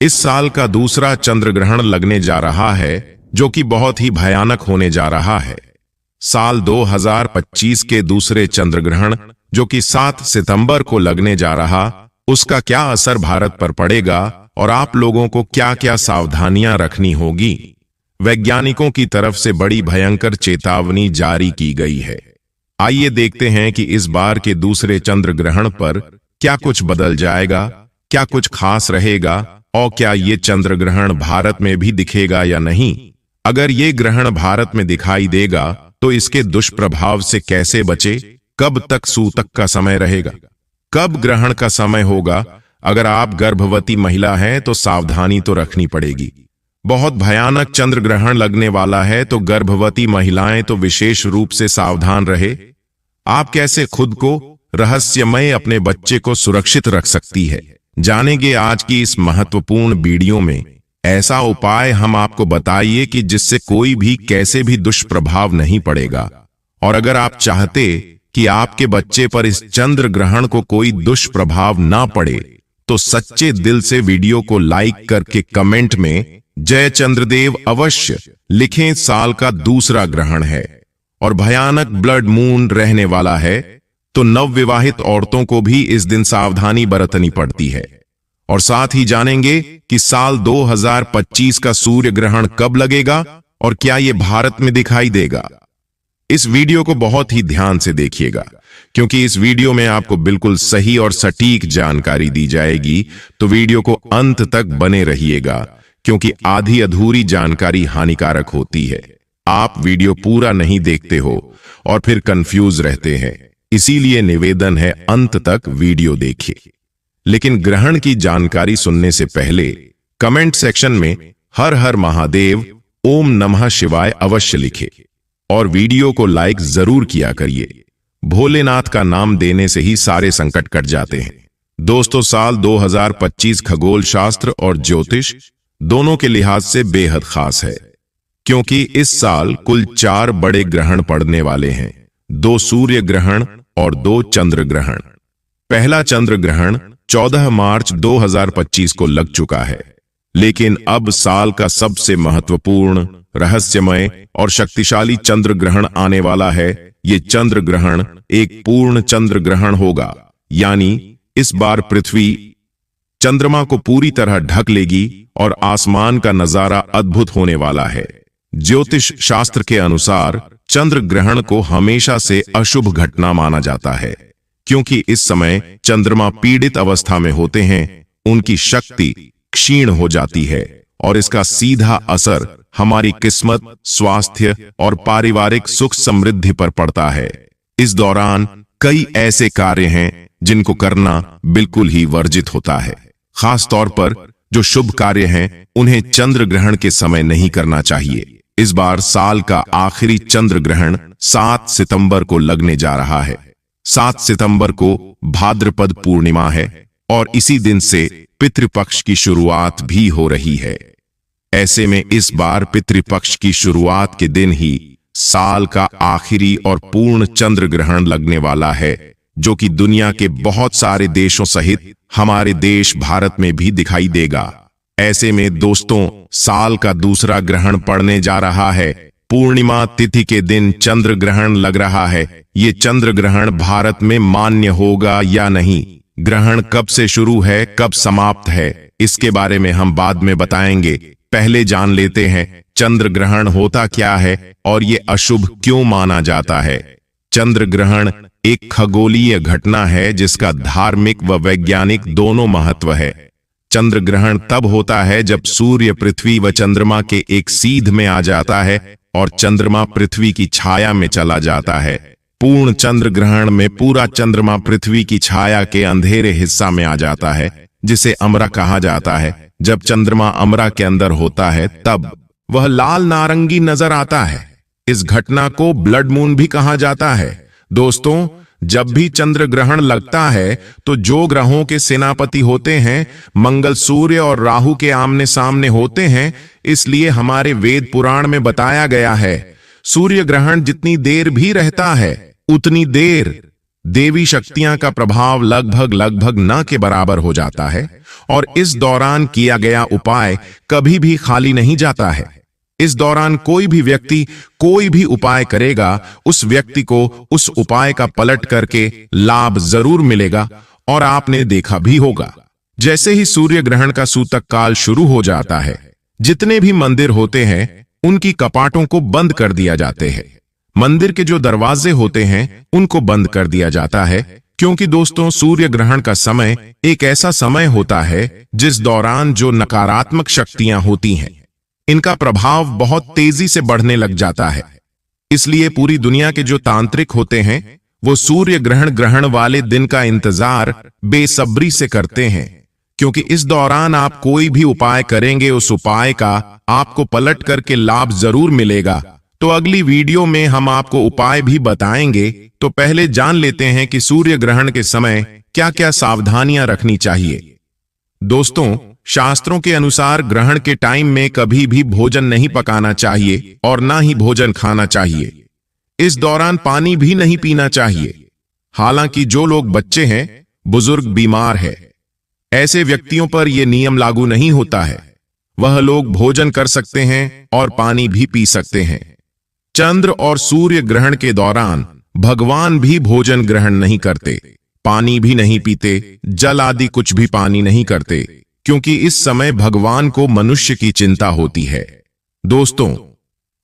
इस साल का दूसरा चंद्र ग्रहण लगने जा रहा है, जो कि बहुत ही भयानक होने जा रहा है। साल 2025 के दूसरे चंद्र ग्रहण, जो कि 7 सितंबर को लगने जा रहा, उसका क्या असर भारत पर पड़ेगा और आप लोगों को क्या क्या सावधानियां रखनी होगी। वैज्ञानिकों की तरफ से बड़ी भयंकर चेतावनी जारी की गई है। आइए देखते हैं कि इस बार के दूसरे चंद्र ग्रहण पर क्या कुछ बदल जाएगा, क्या कुछ खास रहेगा और क्या ये चंद्र ग्रहण भारत में भी दिखेगा या नहीं। अगर ये ग्रहण भारत में दिखाई देगा तो इसके दुष्प्रभाव से कैसे बचे, कब तक सूतक का समय रहेगा, कब ग्रहण का समय होगा। अगर आप गर्भवती महिला हैं तो सावधानी तो रखनी पड़ेगी। बहुत भयानक चंद्र ग्रहण लगने वाला है, तो गर्भवती महिलाएं तो विशेष रूप से सावधान रहे। आप कैसे खुद को रहस्यमय अपने बच्चे को सुरक्षित रख सकती है, जानेंगे आज की इस महत्वपूर्ण वीडियो में। ऐसा उपाय हम आपको बताइए कि जिससे कोई भी कैसे भी दुष्प्रभाव नहीं पड़ेगा। और अगर आप चाहते कि आपके बच्चे पर इस चंद्र ग्रहण को कोई दुष्प्रभाव ना पड़े, तो सच्चे दिल से वीडियो को लाइक करके कमेंट में जय चंद्रदेव अवश्य लिखें। साल का दूसरा ग्रहण है और भयानक ब्लड मून रहने वाला है, तो नवविवाहित औरतों को भी इस दिन सावधानी बरतनी पड़ती है। और साथ ही जानेंगे कि साल 2025 का सूर्य ग्रहण कब लगेगा और क्या यह भारत में दिखाई देगा। इस वीडियो को बहुत ही ध्यान से देखिएगा, क्योंकि इस वीडियो में आपको बिल्कुल सही और सटीक जानकारी दी जाएगी। तो वीडियो को अंत तक बने रहिएगा, क्योंकि आधी अधूरी जानकारी हानिकारक होती है। आप वीडियो पूरा नहीं देखते हो और फिर कंफ्यूज रहते हैं, इसीलिए निवेदन है अंत तक वीडियो देखिए। लेकिन ग्रहण की जानकारी सुनने से पहले कमेंट सेक्शन में हर हर महादेव, ओम नमः शिवाय अवश्य लिखे और वीडियो को लाइक जरूर किया करिए। भोलेनाथ का नाम देने से ही सारे संकट कट जाते हैं। दोस्तों, साल 2025 खगोल शास्त्र और ज्योतिष दोनों के लिहाज से बेहद खास है, क्योंकि इस साल कुल 4 बड़े ग्रहण पड़ने वाले हैं, 2 सूर्य ग्रहण और 2 चंद्र ग्रहण। पहला चंद्र ग्रहण 14 मार्च 2025 को लग चुका है, लेकिन अब साल का सबसे महत्वपूर्ण, रहस्यमय और शक्तिशाली चंद्र ग्रहण आने वाला है। ये चंद्र ग्रहण एक पूर्ण चंद्र ग्रहण होगा, यानी इस बार पृथ्वी चंद्रमा को पूरी तरह ढक लेगी और आसमान का नजारा अद्भुत होने वाला है। ज्योतिष शास्त्र के अनुसार चंद्र ग्रहण को हमेशा से अशुभ घटना माना जाता है, क्योंकि इस समय चंद्रमा पीड़ित अवस्था में होते हैं, उनकी शक्ति क्षीण हो जाती है और इसका सीधा असर हमारी किस्मत, स्वास्थ्य और पारिवारिक सुख समृद्धि पर पड़ता है। इस दौरान कई ऐसे कार्य हैं जिनको करना बिल्कुल ही वर्जित होता है। खास तौर पर जो शुभ कार्य हैं, उन्हें चंद्र ग्रहण के समय नहीं करना चाहिए। इस बार साल का आखिरी चंद्र ग्रहण 7 सितंबर को लगने जा रहा है। 7 सितंबर को भाद्रपद पूर्णिमा है और इसी दिन से पितृपक्ष की शुरुआत भी हो रही है। ऐसे में इस बार पितृपक्ष की शुरुआत के दिन ही साल का आखिरी और पूर्ण चंद्र ग्रहण लगने वाला है, जो कि दुनिया के बहुत सारे देशों सहित हमारे देश भारत में भी दिखाई देगा। ऐसे में दोस्तों, साल का दूसरा ग्रहण पड़ने जा रहा है। पूर्णिमा तिथि के दिन चंद्र ग्रहण लग रहा है। ये चंद्र ग्रहण भारत में मान्य होगा या नहीं, ग्रहण कब से शुरू है, कब समाप्त है, इसके बारे में हम बाद में बताएंगे। पहले जान लेते हैं चंद्र ग्रहण होता क्या है और ये अशुभ क्यों माना जाता है। चंद्र ग्रहण एक खगोलीय घटना है जिसका धार्मिक व वैज्ञानिक दोनों महत्व है। चंद्र ग्रहण तब होता है जब सूर्य पृथ्वी व चंद्रमा के एक सीध में आ जाता है और चंद्रमा पृथ्वी की छाया में चला जाता है। पूर्ण चंद्र ग्रहण में पूरा चंद्रमा पृथ्वी की छाया के अंधेरे हिस्सा में आ जाता है, जिसे अमरा कहा जाता है। जब चंद्रमा अमरा के अंदर होता है तब वह लाल नारंगी नजर आता है। इस घटना को ब्लड मून भी कहा जाता है। दोस्तों, जब भी चंद्र ग्रहण लगता है तो जो ग्रहों के सेनापति होते हैं, मंगल, सूर्य और राहु के आमने सामने होते हैं। इसलिए हमारे वेद पुराण में बताया गया है, सूर्य ग्रहण जितनी देर भी रहता है, उतनी देर देवी शक्तियां का प्रभाव लगभग न के बराबर हो जाता है और इस दौरान किया गया उपाय कभी भी खाली नहीं जाता है। इस दौरान कोई भी व्यक्ति कोई भी उपाय करेगा, उस व्यक्ति को उस उपाय का पलट करके लाभ जरूर मिलेगा। और आपने देखा भी होगा, जैसे ही सूर्य ग्रहण का सूतक काल शुरू हो जाता है, जितने भी मंदिर होते हैं उनकी कपाटों को बंद कर दिया जाते हैं। मंदिर के जो दरवाजे होते हैं उनको बंद कर दिया जाता है, क्योंकि दोस्तों सूर्य ग्रहण का समय एक ऐसा समय होता है जिस दौरान जो नकारात्मक शक्तियां होती हैं, इनका प्रभाव बहुत तेजी से बढ़ने लग जाता है। इसलिए पूरी दुनिया के जो तांत्रिक होते हैं वो सूर्य ग्रहण वाले दिन का इंतजार बेसब्री से करते हैं, क्योंकि इस दौरान आप कोई भी उपाय करेंगे उस उपाय का आपको पलट करके लाभ जरूर मिलेगा। तो अगली वीडियो में हम आपको उपाय भी बताएंगे। तो पहले जान लेते हैं कि सूर्य ग्रहण के समय क्या क्या सावधानियां रखनी चाहिए। दोस्तों, शास्त्रों के अनुसार ग्रहण के टाइम में कभी भी भोजन नहीं पकाना चाहिए और ना ही भोजन खाना चाहिए। इस दौरान पानी भी नहीं पीना चाहिए। हालांकि जो लोग बच्चे हैं, बुजुर्ग, बीमार है, ऐसे व्यक्तियों पर यह नियम लागू नहीं होता है। वह लोग भोजन कर सकते हैं और पानी भी पी सकते हैं। चंद्र और सूर्य ग्रहण के दौरान भगवान भी भोजन ग्रहण नहीं करते, पानी भी नहीं पीते, जल आदि कुछ भी पानी नहीं करते, क्योंकि इस समय भगवान को मनुष्य की चिंता होती है। दोस्तों,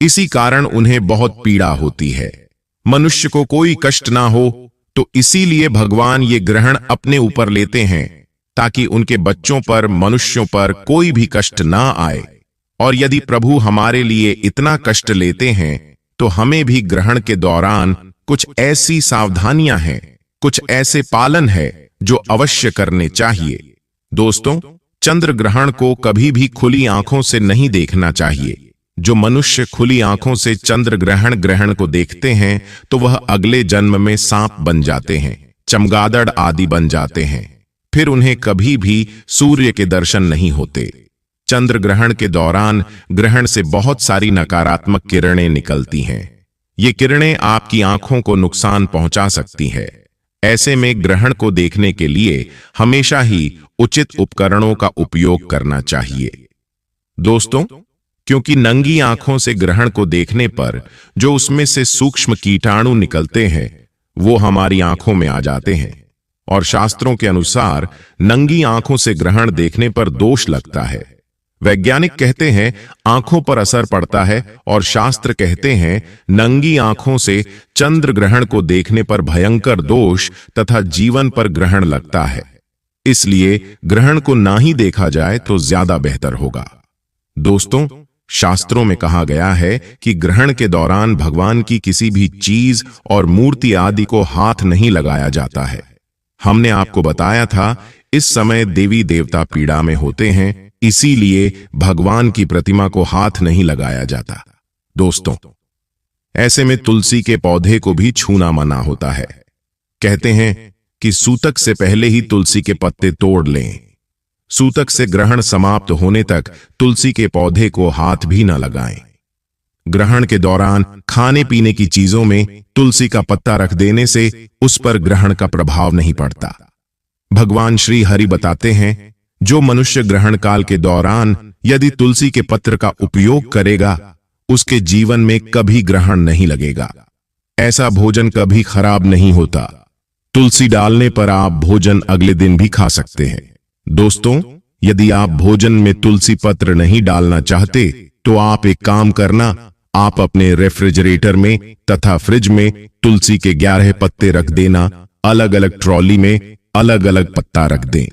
इसी कारण उन्हें बहुत पीड़ा होती है, मनुष्य को कोई कष्ट ना हो, तो इसीलिए भगवान ये ग्रहण अपने ऊपर लेते हैं ताकि उनके बच्चों पर, मनुष्यों पर कोई भी कष्ट ना आए। और यदि प्रभु हमारे लिए इतना कष्ट लेते हैं तो हमें भी ग्रहण के दौरान कुछ ऐसी सावधानियां हैं, कुछ ऐसे पालन है जो अवश्य करने चाहिए। दोस्तों, चंद्र ग्रहण को कभी भी खुली आंखों से नहीं देखना चाहिए। जो मनुष्य खुली आंखों से चंद्र ग्रहण को देखते हैं तो वह अगले जन्म में सांप बन जाते हैं, चमगादड़ आदि बन जाते हैं, फिर उन्हें कभी भी सूर्य के दर्शन नहीं होते। चंद्र ग्रहण के दौरान ग्रहण से बहुत सारी नकारात्मक किरणें निकलती हैं। ये किरणें आपकी आंखों को नुकसान पहुंचा सकती है। ऐसे में ग्रहण को देखने के लिए हमेशा ही उचित उपकरणों का उपयोग करना चाहिए। दोस्तों, क्योंकि नंगी आंखों से ग्रहण को देखने पर जो उसमें से सूक्ष्म कीटाणु निकलते हैं वो हमारी आंखों में आ जाते हैं, और शास्त्रों के अनुसार नंगी आंखों से ग्रहण देखने पर दोष लगता है। वैज्ञानिक कहते हैं आंखों पर असर पड़ता है, और शास्त्र कहते हैं नंगी आंखों से चंद्र ग्रहण को देखने पर भयंकर दोष तथा जीवन पर ग्रहण लगता है। इसलिए ग्रहण को ना ही देखा जाए तो ज्यादा बेहतर होगा। दोस्तों, शास्त्रों में कहा गया है कि ग्रहण के दौरान भगवान की किसी भी चीज और मूर्ति आदि को हाथ नहीं लगाया जाता है। हमने आपको बताया था इस समय देवी देवता पीड़ा में होते हैं, इसीलिए भगवान की प्रतिमा को हाथ नहीं लगाया जाता। दोस्तों, ऐसे में तुलसी के पौधे को भी छूना मना होता है। कहते हैं कि सूतक से पहले ही तुलसी के पत्ते तोड़ लें। सूतक से ग्रहण समाप्त होने तक तुलसी के पौधे को हाथ भी न लगाएं। ग्रहण के दौरान खाने पीने की चीजों में तुलसी का पत्ता रख देने से उस पर ग्रहण का प्रभाव नहीं पड़ता। भगवान श्री हरि बताते हैं, जो मनुष्य ग्रहण काल के दौरान यदि तुलसी के पत्र का उपयोग करेगा उसके जीवन में कभी ग्रहण नहीं लगेगा। ऐसा भोजन कभी खराब नहीं होता। तुलसी डालने पर आप भोजन अगले दिन भी खा सकते हैं। दोस्तों, यदि आप भोजन में तुलसी पत्र नहीं डालना चाहते तो आप एक काम करना, आप अपने रेफ्रिजरेटर में तथा फ्रिज में तुलसी के 11 पत्ते रख देना। अलग अलग ट्रॉली में अलग अलग पत्ता रख दें।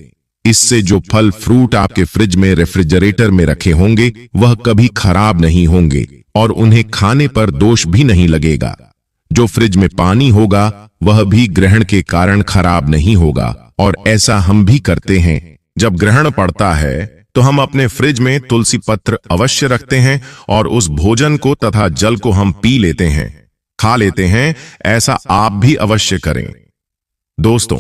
इससे जो फल फ्रूट आपके फ्रिज में, रेफ्रिजरेटर में रखे होंगे वह कभी खराब नहीं होंगे और उन्हें खाने पर दोष भी नहीं लगेगा। जो फ्रिज में पानी होगा वह भी ग्रहण के कारण खराब नहीं होगा। और ऐसा हम भी करते हैं, जब ग्रहण पड़ता है तो हम अपने फ्रिज में तुलसी पत्र अवश्य रखते हैं और उस भोजन को तथा जल को हम पी लेते हैं, खा लेते हैं। ऐसा आप भी अवश्य करें। दोस्तों,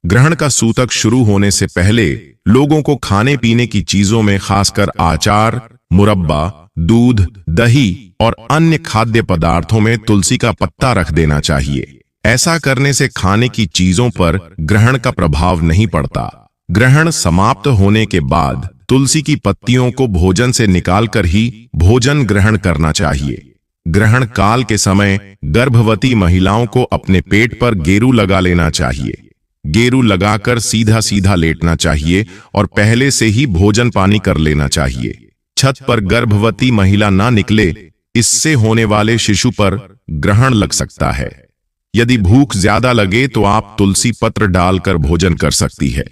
ग्रहण का सूतक शुरू होने से पहले लोगों को खाने पीने की चीजों में खासकर अचार, मुरब्बा, दूध, दही और अन्य खाद्य पदार्थों में तुलसी का पत्ता रख देना चाहिए। ऐसा करने से खाने की चीजों पर ग्रहण का प्रभाव नहीं पड़ता। ग्रहण समाप्त होने के बाद तुलसी की पत्तियों को भोजन से निकालकर ही भोजन ग्रहण करना चाहिए। ग्रहण काल के समय गर्भवती महिलाओं को अपने पेट पर गेरू लगा लेना चाहिए। गेरू लगाकर सीधा सीधा लेटना चाहिए और पहले से ही भोजन पानी कर लेना चाहिए। छत पर गर्भवती महिला ना निकले, इससे होने वाले शिशु पर ग्रहण लग सकता है। यदि भूख ज्यादा लगे तो आप तुलसी पत्र डालकर भोजन कर सकती है।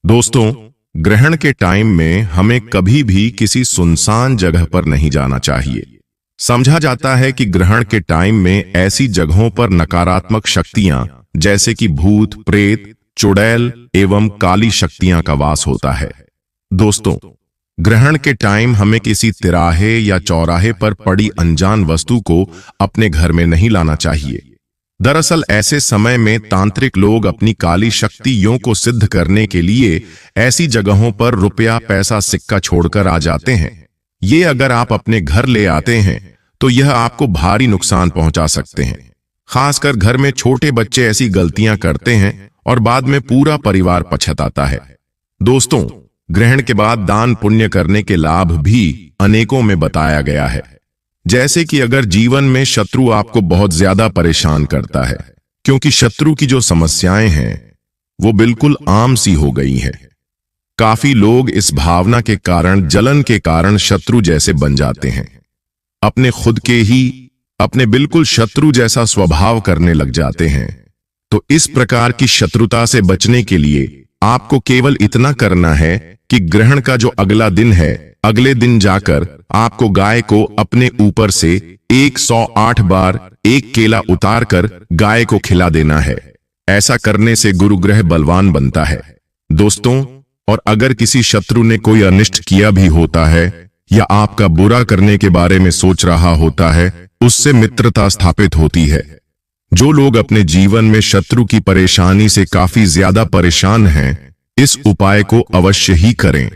दोस्तों, ग्रहण के टाइम में हमें कभी भी किसी सुनसान जगह पर नहीं जाना चाहिए। समझा जाता है कि ग्रहण के टाइम में ऐसी जगहों पर नकारात्मक शक्तियां जैसे कि भूत, प्रेत, चुड़ैल एवं काली शक्तियां का वास होता है। दोस्तों, ग्रहण के टाइम हमें किसी तिराहे या चौराहे पर पड़ी अनजान वस्तु को अपने घर में नहीं लाना चाहिए। दरअसल ऐसे समय में तांत्रिक लोग अपनी काली शक्तियों को सिद्ध करने के लिए ऐसी जगहों पर रुपया, पैसा, सिक्का छोड़कर आ जाते हैं। ये अगर आप अपने घर ले आते हैं तो यह आपको भारी नुकसान पहुंचा सकते हैं। खासकर घर में छोटे बच्चे ऐसी गलतियां करते हैं और बाद में पूरा परिवार पछताता है। दोस्तों, ग्रहण के बाद दान पुण्य करने के लाभ भी अनेकों में बताया गया है। जैसे कि अगर जीवन में शत्रु आपको बहुत ज्यादा परेशान करता है, क्योंकि शत्रु की जो समस्याएं हैं वो बिल्कुल आम सी हो गई हैं। काफी लोग इस भावना के कारण, जलन के कारण शत्रु जैसे बन जाते हैं। अपने खुद के ही अपने बिल्कुल शत्रु जैसा स्वभाव करने लग जाते हैं। तो इस प्रकार की शत्रुता से बचने के लिए आपको केवल इतना करना है कि ग्रहण का जो अगला दिन है, अगले दिन जाकर आपको गाय को अपने ऊपर से 108 बार एक केला उतारकर गाय को खिला देना है। ऐसा करने से गुरु ग्रह बलवान बनता है। दोस्तों, और अगर किसी शत्रु ने कोई अनिष्ट किया भी होता है या आपका बुरा करने के बारे में सोच रहा होता है, उससे मित्रता स्थापित होती है। जो लोग अपने जीवन में शत्रु की परेशानी से काफी ज्यादा परेशान हैं, इस उपाय को अवश्य ही करें।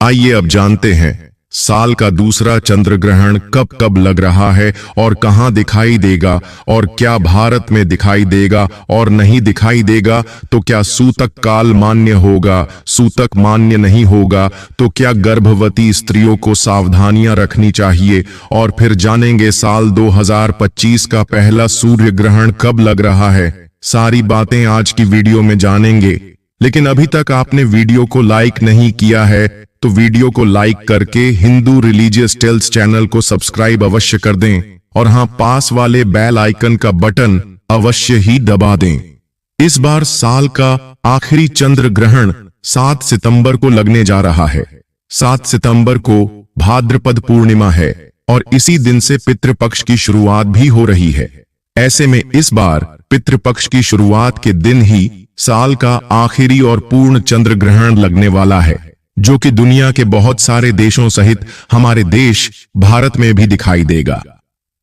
आइए अब जानते हैं साल का दूसरा चंद्र ग्रहण कब कब लग रहा है और कहां दिखाई देगा, और क्या भारत में दिखाई देगा और नहीं दिखाई देगा तो क्या सूतक काल मान्य होगा, सूतक मान्य नहीं होगा तो क्या गर्भवती स्त्रियों को सावधानियां रखनी चाहिए, और फिर जानेंगे साल 2025 का पहला सूर्य ग्रहण कब लग रहा है। सारी बातें आज की वीडियो में जानेंगे। लेकिन अभी तक आपने वीडियो को लाइक नहीं किया है तो वीडियो को लाइक करके हिंदू रिलीजियस टेल्स चैनल को सब्सक्राइब अवश्य कर दें, और हां, पास वाले बेल आइकन का बटन अवश्य ही दबा दें। इस बार साल का आखिरी चंद्र ग्रहण 7 सितंबर को लगने जा रहा है। 7 सितंबर को भाद्रपद पूर्णिमा है और इसी दिन से पितृपक्ष की शुरुआत भी हो रही है। ऐसे में इस बार पितृपक्ष की शुरुआत के दिन ही साल का आखिरी और पूर्ण चंद्र ग्रहण लगने वाला है, जो कि दुनिया के बहुत सारे देशों सहित हमारे देश भारत में भी दिखाई देगा।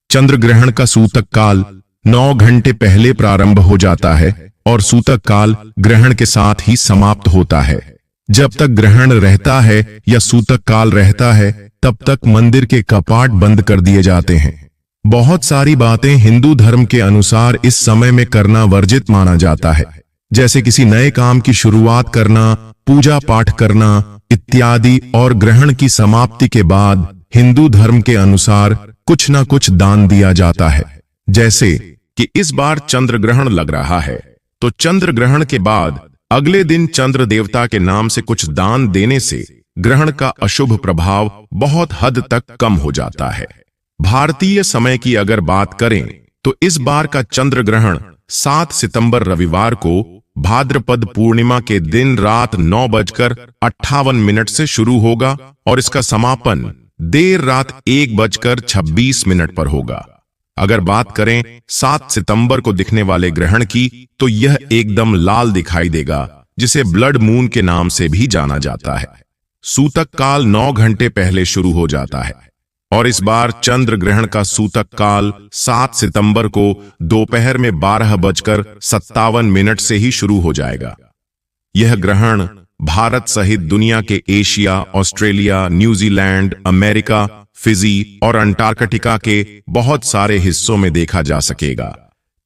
चंद्र ग्रहण का सूतक काल 9 घंटे पहले प्रारंभ हो जाता है और सूतक काल ग्रहण के साथ ही समाप्त होता है। जब तक ग्रहण रहता है या सूतक काल रहता है, तब तक मंदिर के कपाट बंद कर दिए जाते हैं। बहुत सारी बातें हिंदू धर्म के अनुसार इस समय में करना वर्जित माना जाता है, जैसे किसी नए काम की शुरुआत करना, पूजा पाठ करना इत्यादि। और ग्रहण की समाप्ति के बाद हिंदू धर्म के अनुसार कुछ ना कुछ दान दिया जाता है। जैसे कि इस बार चंद्र ग्रहण लग रहा है, तो चंद्र ग्रहण के बाद अगले दिन चंद्र देवता के नाम से कुछ दान देने से ग्रहण का अशुभ प्रभाव बहुत हद तक कम हो जाता है। भारतीय समय की अगर बात करें तो इस बार का चंद्र ग्रहण 7 सितंबर रविवार को भाद्रपद पूर्णिमा के दिन रात 9:58 से शुरू होगा और इसका समापन देर रात 1:26 पर होगा। अगर बात करें 7 सितंबर को दिखने वाले ग्रहण की, तो यह एकदम लाल दिखाई देगा, जिसे ब्लड मून के नाम से भी जाना जाता है। सूतक काल 9 घंटे पहले शुरू हो जाता है और इस बार चंद्र ग्रहण का सूतक काल 7 सितंबर को दोपहर में 12:57 से ही शुरू हो जाएगा। यह ग्रहण भारत सहित दुनिया के Asia, Australia, New Zealand, America, Fiji और अंटार्कटिका के बहुत सारे हिस्सों में देखा जा सकेगा।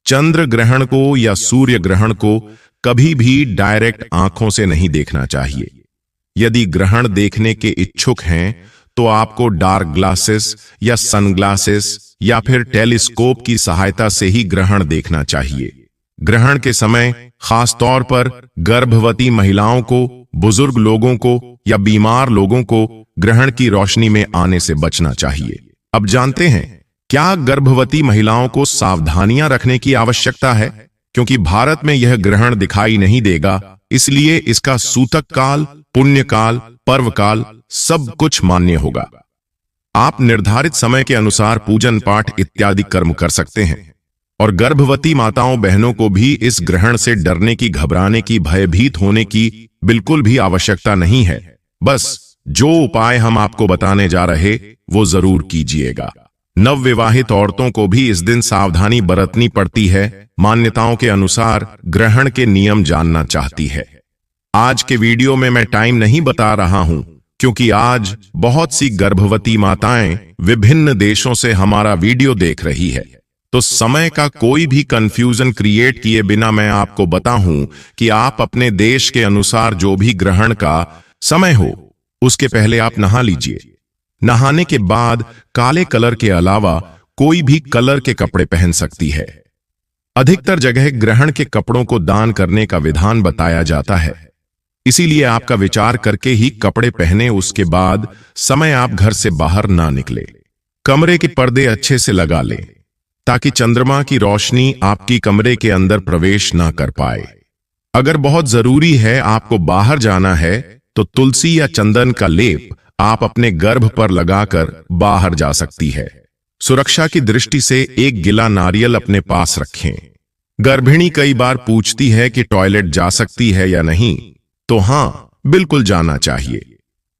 चंद्र ग्रहण को या सूर्य ग्रहण को कभी भी डायरेक्ट आंखों से नहीं देखना चाहिए। यदि ग्रहण देखने के इच्छुक हैं तो आपको डार्क ग्लासेस या सनग्लासेस या फिर टेलीस्कोप की सहायता से ही ग्रहण देखना चाहिए। ग्रहण के समय खास तौर पर गर्भवती महिलाओं को, बुजुर्ग लोगों को या बीमार लोगों को ग्रहण की रोशनी में आने से बचना चाहिए। अब जानते हैं क्या गर्भवती महिलाओं को सावधानियां रखने की आवश्यकता है। क्योंकि भारत में यह ग्रहण दिखाई नहीं देगा, इसलिए इसका सूतक काल, पुण्यकाल, पर्वकाल सब कुछ मान्य होगा। आप निर्धारित समय के अनुसार पूजन पाठ इत्यादि कर्म कर सकते हैं। और गर्भवती माताओं बहनों को भी इस ग्रहण से डरने की, घबराने की, भयभीत होने की बिल्कुल भी आवश्यकता नहीं है। बस जो उपाय हम आपको बताने जा रहे वो जरूर कीजिएगा। नवविवाहित औरतों को भी इस दिन सावधानी बरतनी पड़ती है। मान्यताओं के अनुसार ग्रहण के नियम जानना चाहती है। आज के वीडियो में मैं टाइम नहीं बता रहा हूं क्योंकि आज बहुत सी गर्भवती माताएं विभिन्न देशों से हमारा वीडियो देख रही है। तो समय का कोई भी कंफ्यूजन क्रिएट किए बिना मैं आपको बताऊं कि आप अपने देश के अनुसार जो भी ग्रहण का समय हो उसके पहले आप नहा लीजिए। नहाने के बाद काले कलर के अलावा कोई भी कलर के कपड़े पहन सकती है। अधिकतर जगह ग्रहण के कपड़ों को दान करने का विधान बताया जाता है, इसीलिए आपका विचार करके ही कपड़े पहने। उसके बाद समय आप घर से बाहर ना निकले। कमरे के पर्दे अच्छे से लगा लें ताकि चंद्रमा की रोशनी आपकी कमरे के अंदर प्रवेश ना कर पाए। अगर बहुत जरूरी है आपको बाहर जाना है तो तुलसी या चंदन का लेप आप अपने गर्भ पर लगाकर बाहर जा सकती है। सुरक्षा की दृष्टि से एक गिला नारियल अपने पास रखें। गर्भिणी कई बार पूछती है कि टॉयलेट जा सकती है या नहीं, तो हां, बिल्कुल जाना चाहिए।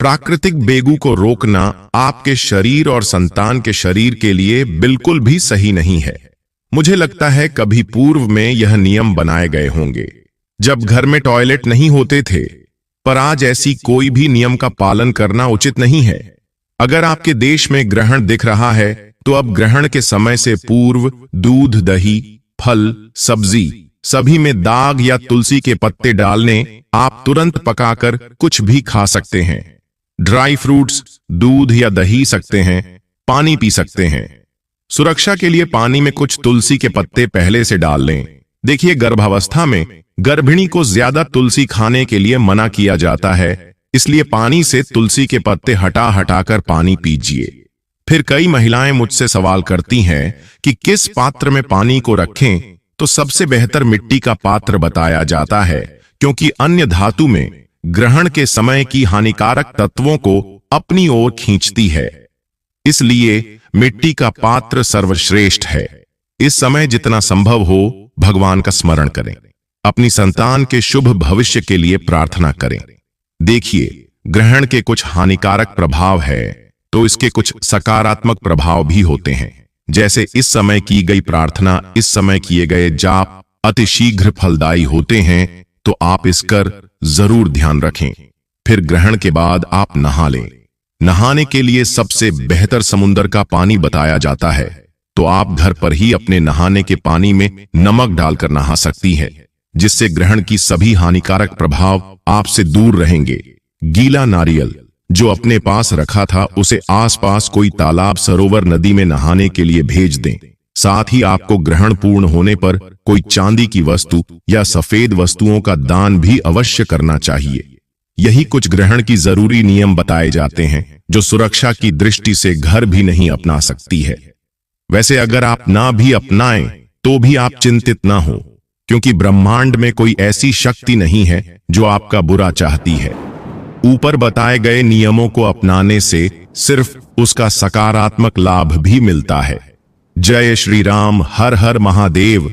प्राकृतिक बेगू को रोकना आपके शरीर और संतान के शरीर के लिए बिल्कुल भी सही नहीं है। मुझे लगता है कभी पूर्व में यह नियम बनाए गए होंगे जब घर में टॉयलेट नहीं होते थे, पर आज ऐसी कोई भी नियम का पालन करना उचित नहीं है। अगर आपके देश में ग्रहण दिख रहा है तो अब ग्रहण के समय से पूर्व दूध, दही, फल, सब्जी सभी में दाग या तुलसी के पत्ते डालने आप तुरंत पकाकर कुछ भी खा सकते हैं। ड्राई फ्रूट्स, दूध या दही सकते हैं, पानी पी सकते हैं। सुरक्षा के लिए पानी में कुछ तुलसी के पत्ते पहले से डाल लें। देखिए, गर्भावस्था में गर्भिणी को ज्यादा तुलसी खाने के लिए मना किया जाता है, इसलिए पानी से तुलसी के पत्ते हटा हटाकर पानी पीजिए। फिर कई महिलाएं मुझसे सवाल करती हैं कि किस पात्र में पानी को रखें, तो सबसे बेहतर मिट्टी का पात्र बताया जाता है, क्योंकि अन्य धातु में ग्रहण के समय की हानिकारक तत्वों को अपनी ओर खींचती है। इसलिए मिट्टी का पात्र सर्वश्रेष्ठ है। इस समय जितना संभव हो भगवान का स्मरण करें, अपनी संतान के शुभ भविष्य के लिए प्रार्थना करें। देखिए, ग्रहण के कुछ हानिकारक प्रभाव है तो इसके कुछ सकारात्मक प्रभाव भी होते हैं। जैसे इस समय की गई प्रार्थना, इस समय किए गए जाप अतिशीघ्र फलदायी होते हैं, तो आप इसकर जरूर ध्यान रखें। फिर ग्रहण के बाद आप नहा लें। नहाने के लिए सबसे बेहतर समुद्र का पानी बताया जाता है, तो आप घर पर ही अपने नहाने के पानी में नमक डालकर नहा सकती है, जिससे ग्रहण की सभी हानिकारक प्रभाव आपसे दूर रहेंगे। गीला नारियल जो अपने पास रखा था उसे आसपास कोई तालाब, सरोवर, नदी में नहाने के लिए भेज दें। साथ ही आपको ग्रहण पूर्ण होने पर कोई चांदी की वस्तु या सफेद वस्तुओं का दान भी अवश्य करना चाहिए। यही कुछ ग्रहण की जरूरी नियम बताए जाते हैं जो सुरक्षा की दृष्टि से घर भी नहीं अपना सकती है। वैसे अगर आप ना भी अपनाएं तो भी आप चिंतित ना हो, क्योंकि ब्रह्मांड में कोई ऐसी शक्ति नहीं है जो आपका बुरा चाहती है। ऊपर बताए गए नियमों को अपनाने से सिर्फ उसका सकारात्मक लाभ भी मिलता है। जय श्री राम, हर हर महादेव।